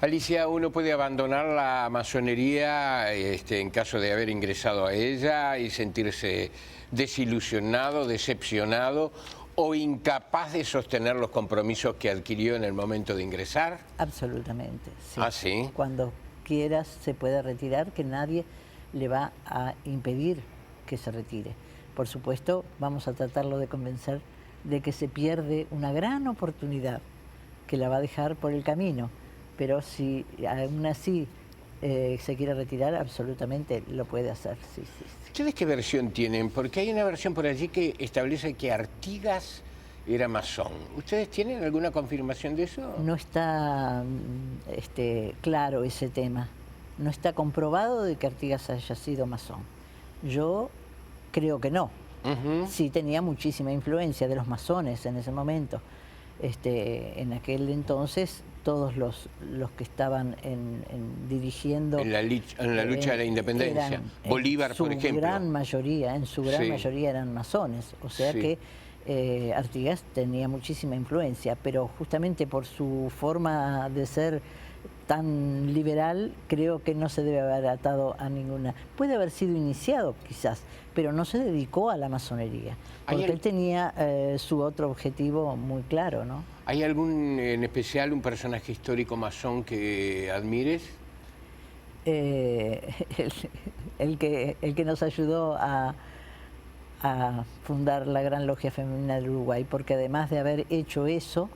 Alicia, ¿uno puede abandonar la masonería en caso de haber ingresado a ella y sentirse desilusionado, decepcionado o incapaz de sostener los compromisos que adquirió en el momento de ingresar? Absolutamente, sí. ¿Ah, sí? Cuando quieras se puede retirar, que nadie le va a impedir que se retire. Por supuesto, vamos a tratarlo de convencer de que se pierde una gran oportunidad que la va a dejar por el camino. Pero si aún así se quiere retirar, absolutamente lo puede hacer, sí, sí, sí. ¿Ustedes qué versión tienen? Porque hay una versión por allí que establece que Artigas era masón. ¿Ustedes tienen alguna confirmación de eso? No está claro ese tema. No está comprobado de que Artigas haya sido masón. Yo creo que no. Sí tenía muchísima influencia de los masones en ese momento. En aquel entonces todos los que estaban dirigiendo en la lucha de la independencia. Bolívar, por ejemplo. En su gran mayoría eran masones, o sea que Artigas tenía muchísima influencia, pero justamente por su forma de ser tan liberal, creo que no se debe haber atado a ninguna. Puede haber sido iniciado quizás, pero no se dedicó a la masonería, porque él tenía su otro objetivo muy claro, ¿no? ¿Hay algún, en especial, un personaje histórico masón que admires? El que nos ayudó a fundar la Gran Logia Femenina del Uruguay, porque además de haber hecho eso,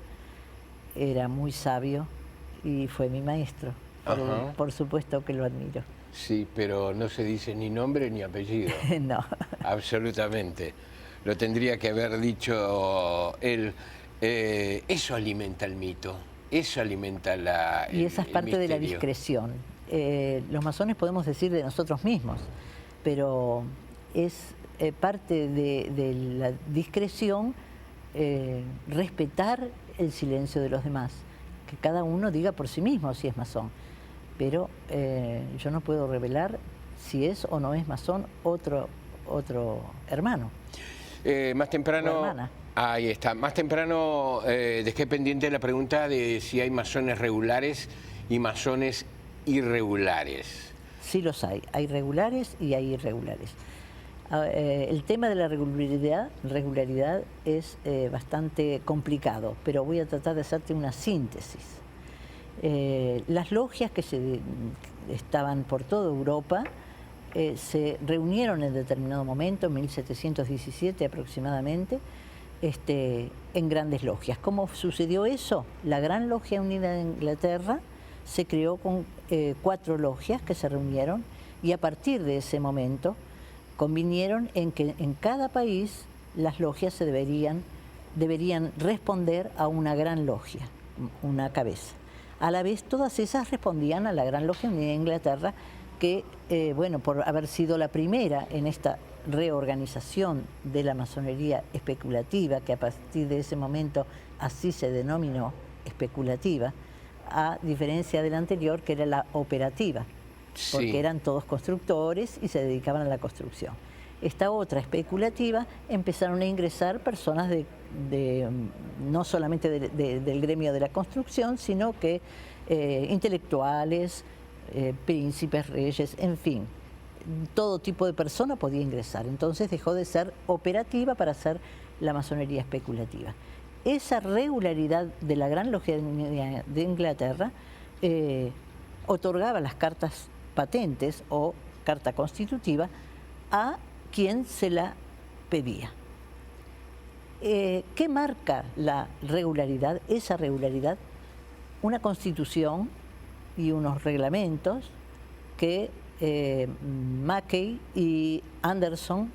era muy sabio y fue mi maestro. Por supuesto que lo admiro. Sí, pero no se dice ni nombre ni apellido. No. Absolutamente. Lo tendría que haber dicho él. Eso alimenta el mito, eso alimenta y esa es parte de la discreción. Los masones podemos decir de nosotros mismos, pero es parte de la discreción respetar el silencio de los demás, que cada uno diga por sí mismo si es masón, pero yo no puedo revelar si es o no es masón otro hermano. Más temprano, o hermana. Ahí está, más temprano dejé pendiente la pregunta de si hay masones regulares y masones irregulares. Sí los hay regulares y hay irregulares. El tema de la regularidad es bastante complicado, pero voy a tratar de hacerte una síntesis. Las logias que estaban por toda Europa se reunieron en determinado momento, en 1717 aproximadamente, en grandes logias. ¿Cómo sucedió eso? La Gran Logia Unida de Inglaterra se creó con 4 logias que se reunieron y a partir de ese momento convinieron en que en cada país las logias deberían responder a una gran logia, una cabeza. A la vez todas esas respondían a la Gran Logia Unida de Inglaterra que, bueno, por haber sido la primera en esta reorganización de la masonería especulativa, que a partir de ese momento así se denominó especulativa, a diferencia de la anterior que era la operativa, porque eran todos constructores y se dedicaban a la construcción. Esta otra especulativa empezaron a ingresar personas no solamente del gremio de la construcción, sino que intelectuales, príncipes, reyes, en fin, todo tipo de persona podía ingresar. Entonces dejó de ser operativa para ser la masonería especulativa. Esa regularidad de la Gran Logia de Inglaterra otorgaba las cartas patentes o carta constitutiva a quien se la pedía. ¿Qué marca la regularidad? Esa regularidad, una constitución y unos reglamentos que Mackey y Anderson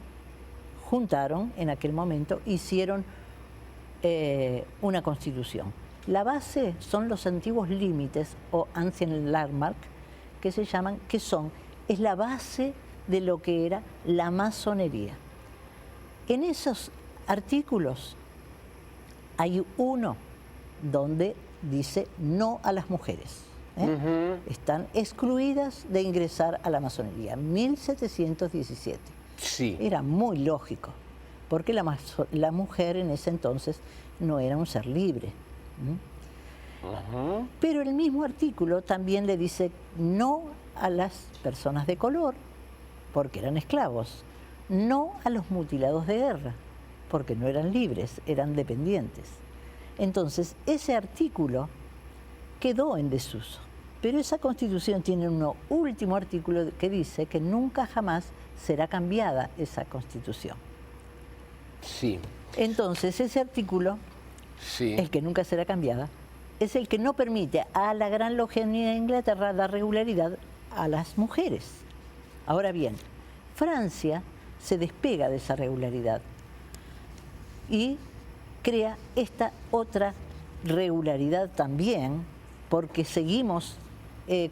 juntaron en aquel momento, hicieron una constitución. La base son los antiguos límites o Ancient Landmark, que se llaman, es la base de lo que era la masonería. En esos artículos hay uno donde dice no a las mujeres. Están excluidas de ingresar a la masonería. 1717. Sí. Era muy lógico, porque la mujer en ese entonces no era un ser libre. Ajá. Pero el mismo artículo también le dice no a las personas de color, porque eran esclavos, no a los mutilados de guerra, porque no eran libres, eran dependientes. Entonces, ese artículo quedó en desuso. Pero esa Constitución tiene un último artículo que dice que nunca jamás será cambiada esa Constitución. Sí. Entonces, ese artículo, Sí. el que nunca será cambiada, es el que no permite a la Gran Logia Unida de Inglaterra dar regularidad a las mujeres. Ahora bien, Francia se despega de esa regularidad y crea esta otra regularidad también, porque seguimos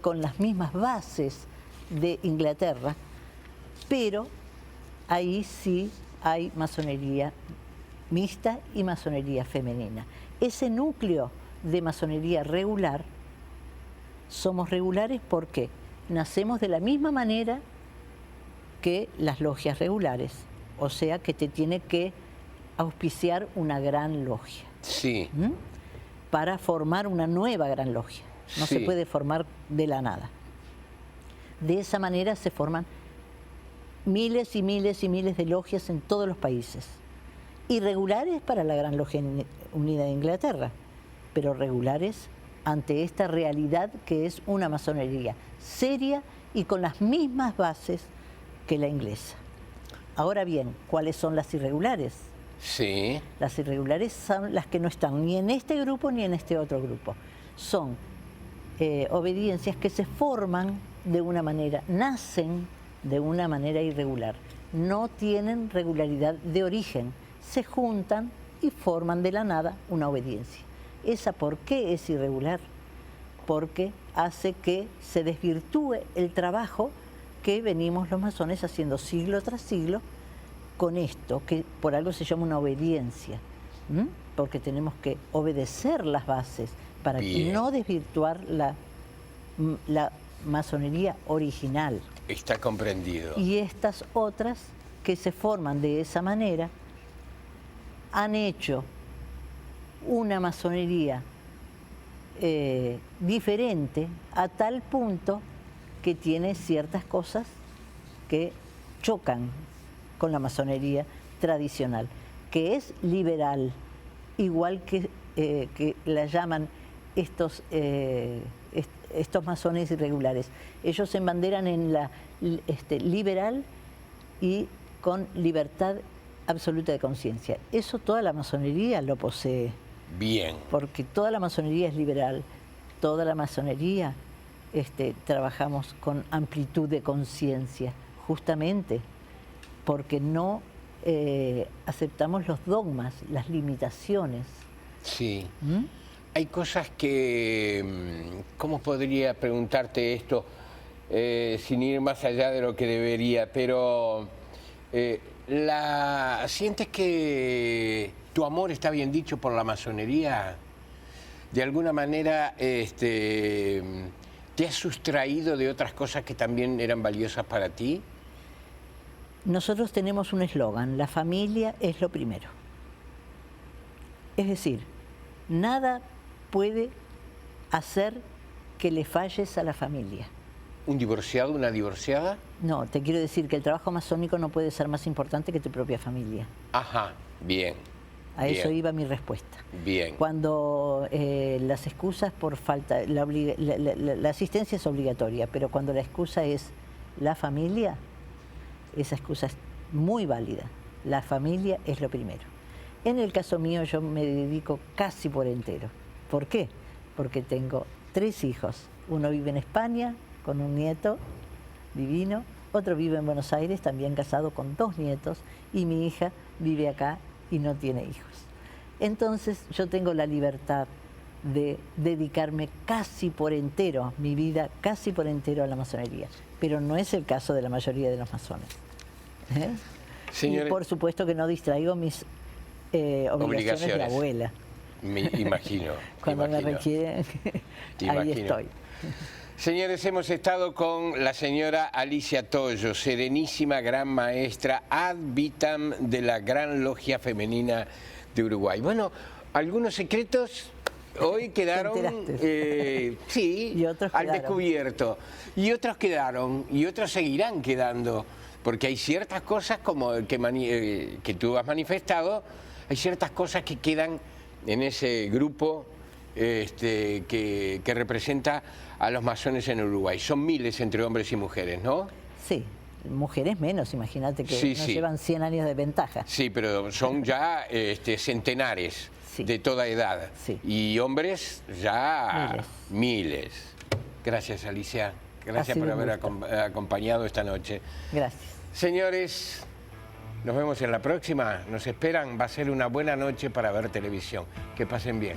con las mismas bases de Inglaterra, pero ahí sí hay masonería mixta y masonería femenina. Ese núcleo de masonería regular, somos regulares porque nacemos de la misma manera que las logias regulares, o sea que te tiene que auspiciar una gran logia. Sí. ¿Mm? Para formar una nueva gran logia. No Sí. se puede formar de la nada. De esa manera se forman miles y miles y miles de logias en todos los países. Irregulares para la Gran Logia Unida de Inglaterra, pero regulares ante esta realidad que es una masonería seria y con las mismas bases que la inglesa. Ahora bien, ¿cuáles son las irregulares? Sí. Las irregulares son las que no están ni en este grupo ni en este otro grupo. Son obediencias que se forman de una manera, nacen de una manera irregular. No tienen regularidad de origen. Se juntan y forman de la nada una obediencia. ¿Esa por qué es irregular? Porque hace que se desvirtúe el trabajo que venimos los masones haciendo siglo tras siglo con esto, que por algo se llama una obediencia, porque tenemos que obedecer las bases para no desvirtuar la masonería original. Está comprendido. Y estas otras que se forman de esa manera han hecho una masonería diferente a tal punto que tiene ciertas cosas que chocan con la masonería tradicional, que es liberal, igual que la llaman estos masones irregulares. Ellos se embanderan en la liberal y con libertad absoluta de conciencia. Eso toda la masonería lo posee. Bien. Porque toda la masonería es liberal, toda la masonería trabajamos con amplitud de conciencia, justamente porque no aceptamos los dogmas, las limitaciones. Sí. Hay cosas que, ¿cómo podría preguntarte esto sin ir más allá de lo que debería? Pero, ¿sientes que tu amor está bien dicho por la masonería? De alguna manera, ¿te has sustraído de otras cosas que también eran valiosas para ti? Nosotros tenemos un eslogan: la familia es lo primero. Es decir, nada puede hacer que le falles a la familia. ¿Un divorciado, una divorciada? No, te quiero decir que el trabajo masónico no puede ser más importante que tu propia familia. Ajá, bien. A eso iba mi respuesta. Bien. Cuando las excusas por falta, la asistencia es obligatoria, pero cuando la excusa es la familia, esa excusa es muy válida. La familia es lo primero. En el caso mío yo me dedico casi por entero. ¿Por qué? Porque tengo 3 hijos. Uno vive en España con un nieto divino, otro vive en Buenos Aires también casado con 2 nietos y mi hija vive acá y no tiene hijos. Entonces yo tengo la libertad de dedicarme casi por entero, mi vida casi por entero a la masonería, pero no es el caso de la mayoría de los masones. Y por supuesto que no distraigo mis obligaciones de abuela. Me imagino. Cuando me requieren, ahí estoy. Señores, hemos estado con la señora Alicia Tollo, serenísima gran maestra ad vitam de la Gran Logia Femenina de Uruguay. Bueno, algunos secretos hoy quedaron, sí, Y otros al quedaron. descubierto. Y otros quedaron, y otros seguirán quedando, porque hay ciertas cosas como que tú has manifestado, hay ciertas cosas que quedan en ese grupo que representa a los masones en Uruguay. Son miles entre hombres y mujeres, ¿no? Sí, mujeres menos, imagínate que Sí, nos sí. llevan 100 años de ventaja. Sí, pero son ya centenares Sí. de toda edad. Sí. Y hombres ya miles. Gracias, Alicia. Gracias Ha por sido un haber gusto. acompañado esta noche. Gracias. Señores, nos vemos en la próxima. Nos esperan. Va a ser una buena noche para ver televisión. Que pasen bien.